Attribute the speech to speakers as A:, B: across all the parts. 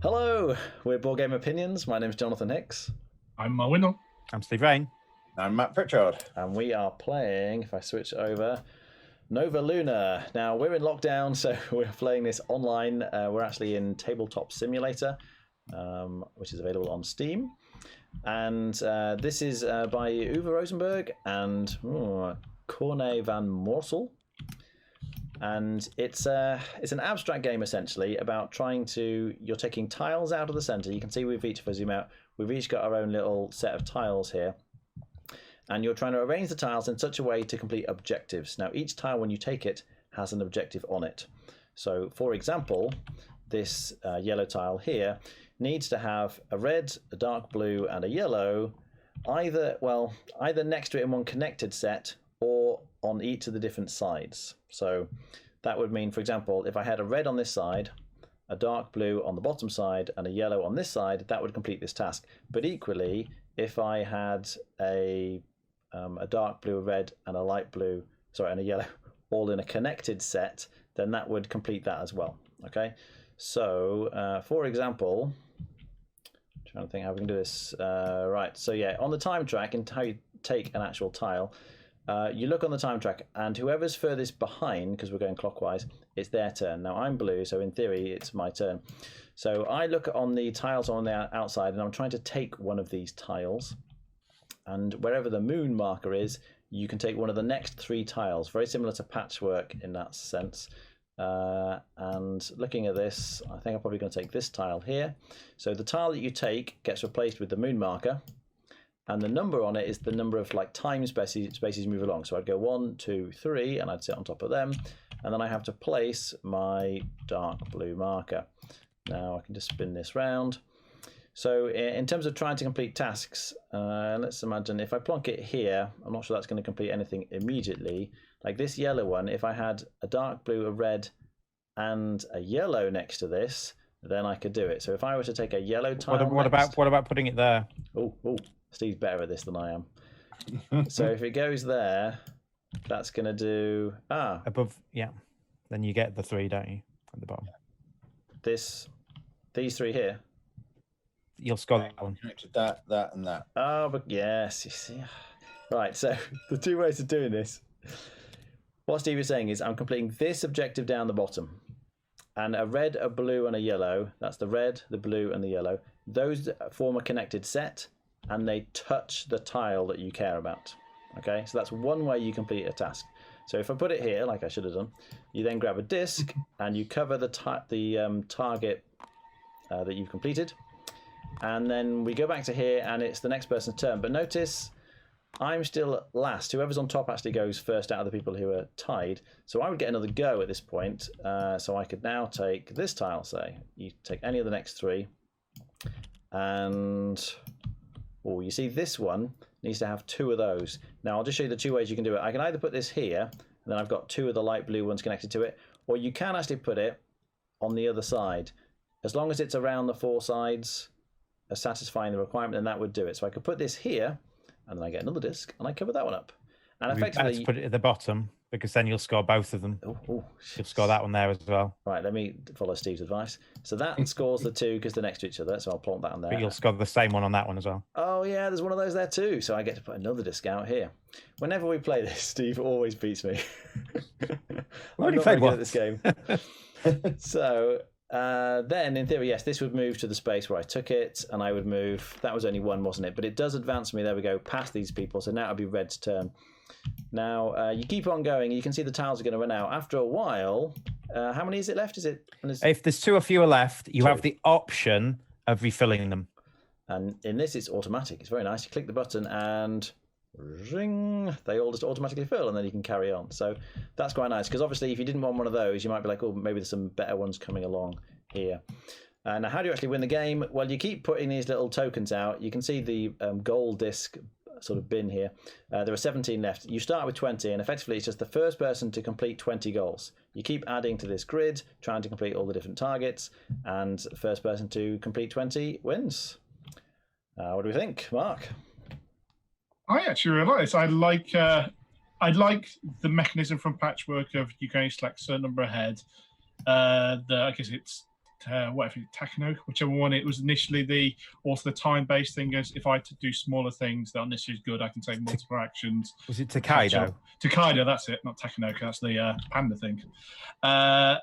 A: Hello, we're Board Game Opinions. My name's Jonathan Hicks.
B: I'm Mo Windle.
C: I'm Steve Rain.
D: I'm Matt Pritchard.
A: And we are playing, if I switch over, Nova Luna. Now, we're in lockdown, so we're playing this online. We're actually in Tabletop Simulator, which is available on Steam. And this is by Rosenberg and Corné van Moorsel. And it's an abstract game essentially about you're taking tiles out of the center. You can see if I zoom out, we've each got our own little set of tiles here. And you're trying to arrange the tiles in such a way to complete objectives. Now each tile, when you take it, has an objective on it. So for example, this yellow tile here needs to have a red, a dark blue and a yellow, either next to it in one connected set or on each of the different sides. So that would mean, for example, if I had a red on this side, a dark blue on the bottom side, and a yellow on this side, that would complete this task. But equally, if I had a dark blue, a red, and a light blue, and a yellow, all in a connected set, then that would complete that as well. Okay, so for example, I'm trying to think how we can do this. Right, so yeah, on the time track, and how you take an actual tile. You look on the time track, and whoever's furthest behind, because we're going clockwise, it's their turn. Now I'm blue, so in theory it's my turn. So I look on the tiles on the outside, and I'm trying to take one of these tiles. And wherever the moon marker is, you can take one of the next 3 tiles. Very similar to patchwork in that sense. And looking at this, I think I'm probably going to take this tile here. So the tile that you take gets replaced with the moon marker. And the number on it is the number of time spaces move along. So I'd go 1, 2, 3, and I'd sit on top of them. And then I have to place my dark blue marker. Now I can just spin this round. So in terms of trying to complete tasks, let's imagine if I plonk it here, I'm not sure that's going to complete anything immediately. Like this yellow one, if I had a dark blue, a red, and a yellow next to this, then I could do it. So if I were to take a yellow tile,
C: what about putting it there?
A: Oh. Steve's better at this than I am. So if it goes there, that's going to do
C: above. Yeah, then you get the 3, don't you, at the bottom?
A: These 3 here.
C: You'll score that one.
D: Connected that, and that.
A: Oh, but yes, you see. Right. So the 2 ways of doing this. What Steve is saying is, I'm completing this objective down the bottom, and a red, a blue, and a yellow. That's the red, the blue, and the yellow. Those form a connected set. And they touch the tile that you care about. Okay, so that's one way you complete a task. So if I put it here, like I should have done, you then grab a disc and you cover the target that you've completed. And then we go back to here and it's the next person's turn. But notice I'm still last. Whoever's on top actually goes first out of the people who are tied. So I would get another go at this point. So I could now take this tile, say. You take any of the next 3. And... oh, you see this one needs to have 2 of those. Now I'll just show you the 2 ways you can do it. I can either put this here, and then I've got 2 of the light blue ones connected to it, or you can actually put it on the other side. As long as it's around the 4 sides, satisfying the requirement, then that would do it. So I could put this here, and then I get another disc, and I cover that one up. And effectively,
C: better to put it at the bottom, because then you'll score both of them.
A: You'll
C: score that one there as well.
A: Right, let me follow Steve's advice. So that scores the 2 because they're next to each other, so I'll plonk that on there.
C: But you'll score the same one on that one as well.
A: Oh yeah, there's one of those there too. So I get to put another disc out here. Whenever we play this, Steve always beats me.
C: We've
A: I'm
C: already
A: not
C: played
A: very good
C: one.
A: at this game. So then in theory, yes, this would move to the space where I took it, and I would move. That was only 1, wasn't it? But it does advance me. There we go, past these people. So now it'll be Red's turn. Now you keep on going. You can see the tiles are going to run out after a while. How many is it left?
C: If there's 2 or fewer left, you have the option of refilling them.
A: And in this, it's automatic. It's very nice. You click the button and ring. They all just automatically fill, and then you can carry on. So that's quite nice, because obviously if you didn't want one of those, you might be like, oh, maybe there's some better ones coming along here. Now, how do you actually win the game? Well, you keep putting these little tokens out. You can see the gold disc sort of bin here. There are 17 left. You start with 20, and effectively it's just the first person to complete 20 goals. You keep adding to this grid, trying to complete all the different targets, and the first person to complete 20 wins. What do we think, Mark?
B: I actually really like this. I like the mechanism from Patchwork of you can only select a certain number ahead. I guess it's whatever Takanoka, whichever one it was initially. The time-based thing is if I to do smaller things that aren't necessarily good, I can take multiple actions.
C: Was it Takedo?
B: Takedo, that's it, not Takanoka. That's the panda thing. I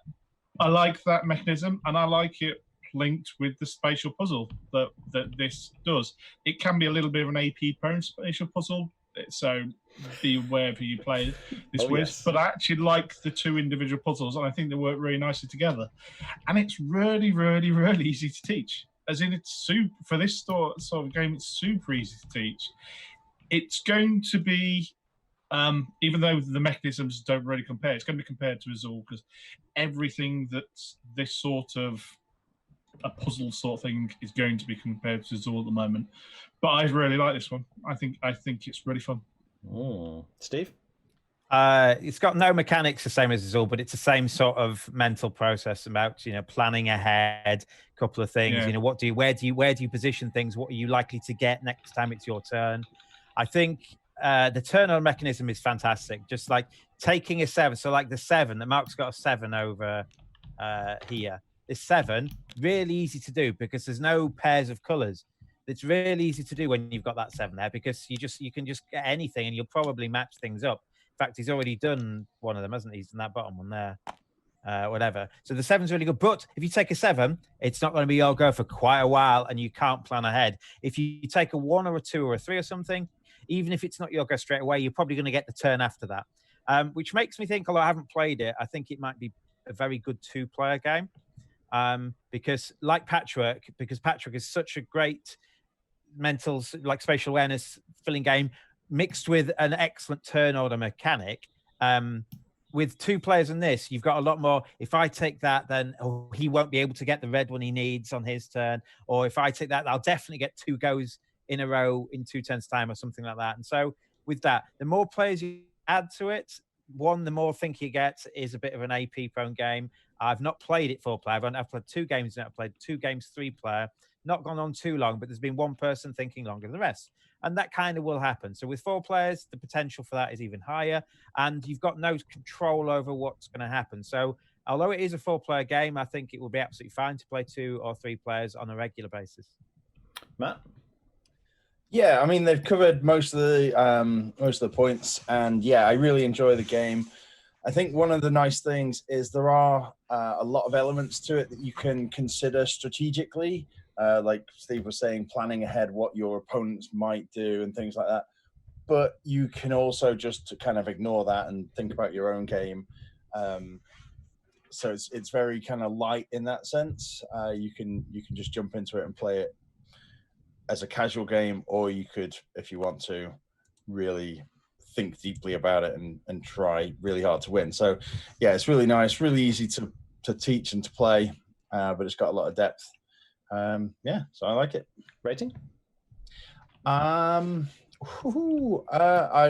B: like that mechanism, and I like it linked with the spatial puzzle that this does. It can be a little bit of an AP prone spatial puzzle, so be aware who you play this with.
A: Yes.
B: But I actually like the two individual puzzles, and I think they work really nicely together. And it's really, really, really easy to teach. As in, it's super for this sort of game. It's super easy to teach. It's going to be, even though the mechanisms don't really compare, it's going to be compared to Azul because everything that's this sort of a puzzle sort of thing is going to be compared to Azul at the moment. But I really like this one. I think it's really fun.
A: Steve?
C: It's got no mechanics the same as Azul, but it's the same sort of mental process about planning ahead, a couple of things.
B: Yeah.
C: Where do you position things? What are you likely to get next time it's your turn? I think the turn on mechanism is fantastic. Just like taking a 7, so like the 7 that Mark's got a 7 over here. This 7 really easy to do because there's no pairs of colors. It's really easy to do when you've got that 7 there because you can just get anything and you'll probably match things up. In fact, he's already done one of them, hasn't he? He's done that bottom one there. Whatever. So the 7's really good. But if you take a 7, it's not going to be your go for quite a while and you can't plan ahead. If you take a 1 or a 2 or a 3 or something, even if it's not your go straight away, you're probably going to get the turn after that. Which makes me think, although I haven't played it, I think it might be a very good 2-player game. Because like Patchwork is such a great mental, like spatial awareness filling game mixed with an excellent turn order mechanic. With 2 players in this, you've got a lot more. If I take that, then he won't be able to get the red one he needs on his turn. Or if I take that, I'll definitely get 2 goes in a row in 2 turns time or something like that. And so with that, the more players you add to it, the more think you get is a bit of an AP prone game. I've not played it 4-player. I've played 2 games now. I've played 2 games 3-player. Not gone on too long, but there's been one person thinking longer than the rest. And that kind of will happen. So with 4 players, the potential for that is even higher. And you've got no control over what's going to happen. So although it is a 4-player game, I think it will be absolutely fine to play 2 or 3 players on a regular basis.
A: Matt?
D: Yeah, I mean, they've covered most of the points. And yeah, I really enjoy the game. I think one of the nice things is there are a lot of elements to it that you can consider strategically. Like Steve was saying, planning ahead what your opponents might do and things like that. But you can also just kind of ignore that and think about your own game. So it's very kind of light in that sense. You can just jump into it and play it as a casual game, or you could, if you want to, really think deeply about it and try really hard to win. So yeah, it's really nice, really easy to teach and to play, but it's got a lot of depth. Yeah, so I like it.
A: Rating?
D: I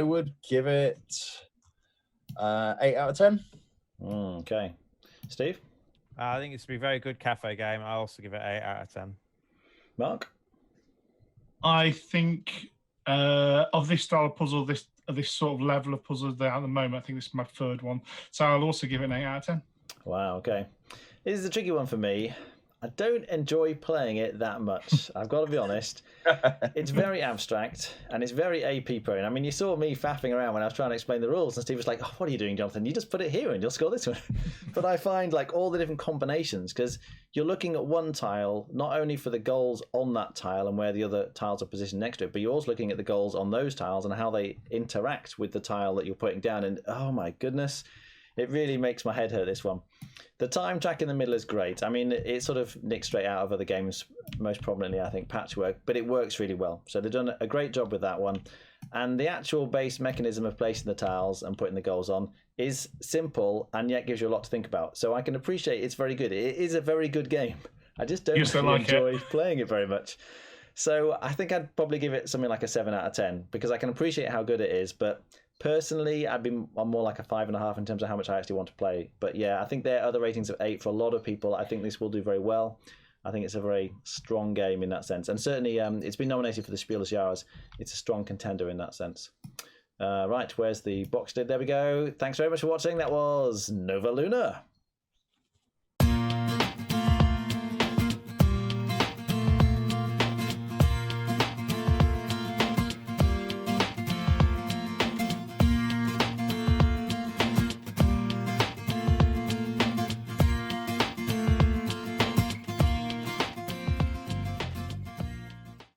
D: would give it 8 out of 10.
A: Okay. Steve?
C: I think it's to be a very good cafe game. I also give it 8 out of 10.
A: Mark?
B: I think of this style of puzzle, this sort of level of puzzles there at the moment, I think this is my 3rd one. So I'll also give it an 8 out of 10.
A: Wow, okay. This is a tricky one for me. I don't enjoy playing it that much. I've got to be honest. It's very abstract and it's very AP prone. I mean, you saw me faffing around when I was trying to explain the rules, and Steve was like, "Oh, what are you doing, Jonathan? You just put it here and you'll score this one." But I find like all the different combinations, because you're looking at one tile not only for the goals on that tile and where the other tiles are positioned next to it, but you're also looking at the goals on those tiles and how they interact with the tile that you're putting down. And oh my goodness, it really makes my head hurt, this one. The time track in the middle is great. I mean, it sort of nicks straight out of other games, most prominently, I think, Patchwork, but it works really well. So they've done a great job with that one. And the actual base mechanism of placing the tiles and putting the goals on is simple and yet gives you a lot to think about. So I can appreciate it's very good. It is a very good game. I just don't really enjoy playing it very much. So I think I'd probably give it something like a 7 out of 10 because I can appreciate how good it is, but personally, I'm more like a 5.5 in terms of how much I actually want to play. But yeah, I think there are other ratings of 8 for a lot of people. I think this will do very well. I think it's a very strong game in that sense. And certainly it's been nominated for the Spiel des Jahres. It's a strong contender in that sense. Right, where's the box lid? There we go. Thanks very much for watching. That was Nova Luna.